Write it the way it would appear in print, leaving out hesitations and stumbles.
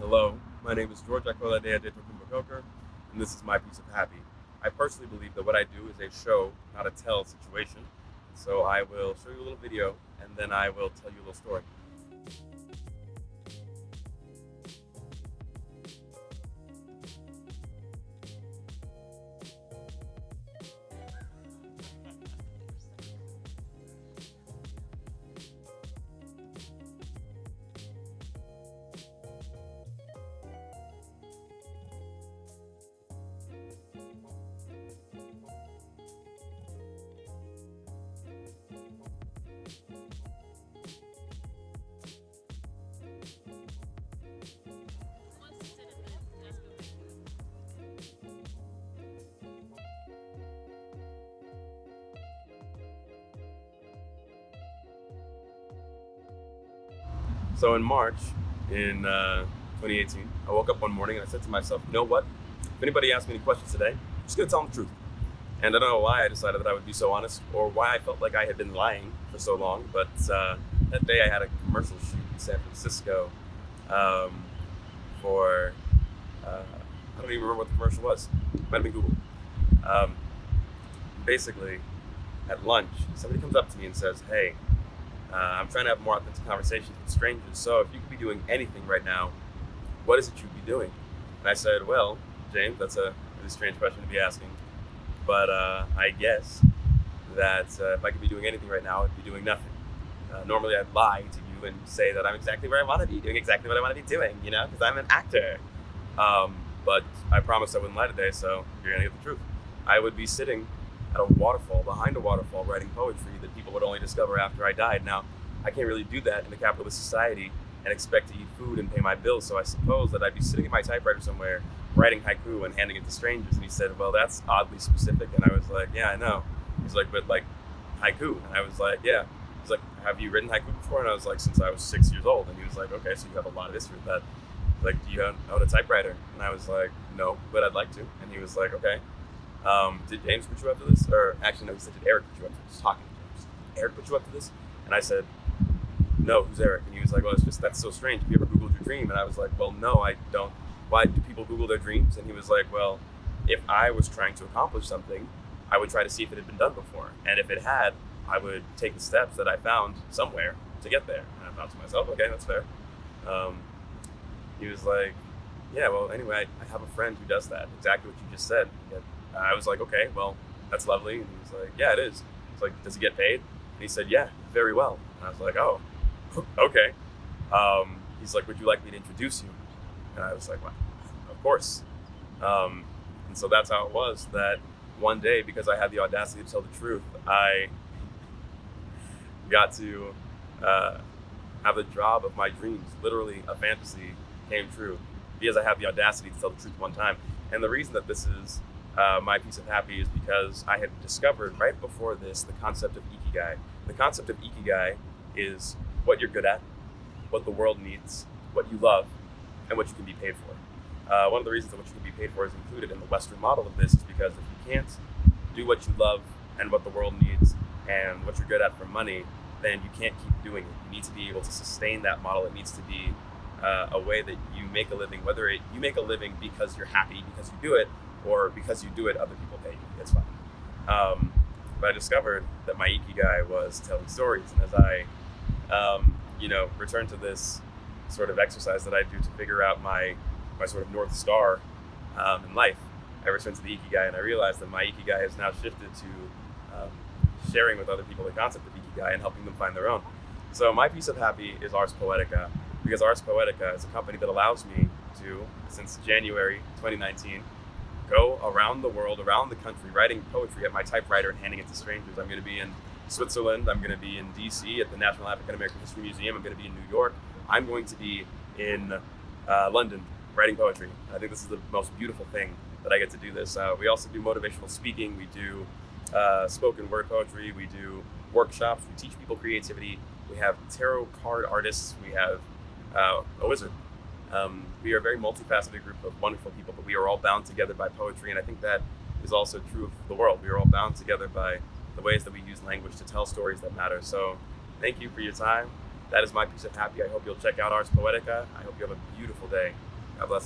Hello, my name is George Akolade, and this is My Piece of Happy. I personally believe that what I do is a show, not a tell situation. So I will show you a little video, and then I will tell you a little story. So in March, in 2018, I woke up one morning and I said to myself, you know what? If anybody asks me any questions today, I'm just going to tell them the truth. And I don't know why I decided that I would be so honest or why I felt like I had been lying for so long, but that day I had a commercial shoot in San Francisco for, I don't even remember what the commercial was. It might have been Google. Basically, at lunch, somebody comes up to me and says, hey, I'm trying to have more authentic conversations with strangers, so if you could be doing anything right now, what is it you'd be doing? And I said, well, James, that's a really strange question to be asking, but I guess that if I could be doing anything right now, I'd be doing nothing. Normally I'd lie to you and say that I'm exactly where I want to be, doing exactly what I want to be doing, because I'm an actor. But I promised I wouldn't lie today, so you're going to get the truth. I would be sitting at a waterfall, behind a waterfall, writing poetry that people would only discover after I died. Now, I can't really do that in a capitalist society and expect to eat food and pay my bills, so I suppose that I'd be sitting at my typewriter somewhere, writing haiku and handing it to strangers. And he said, well, that's oddly specific. And I was like, yeah, I know. He's like, but like haiku? And I was like, yeah. He's like, have you written haiku before? And I was like, since I was 6 years old. And he was like, okay, so you have a lot of history with that. Like, do you own a typewriter? And I was like, no, but I'd like to. And he was like, okay. Did James put you up to this? Or actually, no, he said, did Eric put you up to this? Talking to James. Eric put you up to this? And I said, no, who's Eric? And he was like, well, that's so strange. Have you ever Googled your dream? And I was like, well, no, I don't. Why do people Google their dreams? And he was like, well, if I was trying to accomplish something, I would try to see if it had been done before. And if it had, I would take the steps that I found somewhere to get there. And I thought to myself, okay, that's fair. He was like, yeah, well, anyway, I have a friend who does that. Exactly what you just said. I was like, okay, well, that's lovely. And he was like, yeah, it is. It's like, does he get paid? And he said, yeah, very well. And I was like, oh, okay. He's like, would you like me to introduce you? And I was like, well, of course. And so that's how it was that one day, because I had the audacity to tell the truth, I got to have the job of my dreams. Literally, a fantasy came true because I had the audacity to tell the truth one time. And the reason that this is My Piece of Happy is because I had discovered right before this the concept of ikigai. The concept of ikigai is what you're good at, what the world needs, what you love, and what you can be paid for. One of the reasons that what you can be paid for is included in the Western model of this is because if you can't do what you love and what the world needs and what you're good at for money, then you can't keep doing it. You need to be able to sustain that model. It needs to be a way that you make a living, whether you make a living because you're happy, because you do it, or because you do it, other people pay you. It's fine. But I discovered that my ikigai was telling stories. And as I, return to this sort of exercise that I do to figure out my sort of North Star in life, I returned to the ikigai and I realized that my ikigai has now shifted to sharing with other people the concept of ikigai and helping them find their own. So My Piece of Happy is Ars Poetica, because Ars Poetica is a company that allows me to, since January 2019, go around the world, around the country, writing poetry at my typewriter and handing it to strangers. I'm going to be in Switzerland. I'm going to be in DC at the National African American History Museum. I'm going to be in New York. I'm going to be in London writing poetry. I think this is the most beautiful thing that I get to do this. We also do motivational speaking. We do spoken word poetry. We do workshops. We teach people creativity. We have tarot card artists. We have a wizard. We are a very multifaceted group of wonderful people, but we are all bound together by poetry, and I think that is also true of the world. We are all bound together by the ways that we use language to tell stories that matter. So thank you for your time. That is My Piece of Happy. I hope you'll check out Ars Poetica. I hope you have a beautiful day. God bless.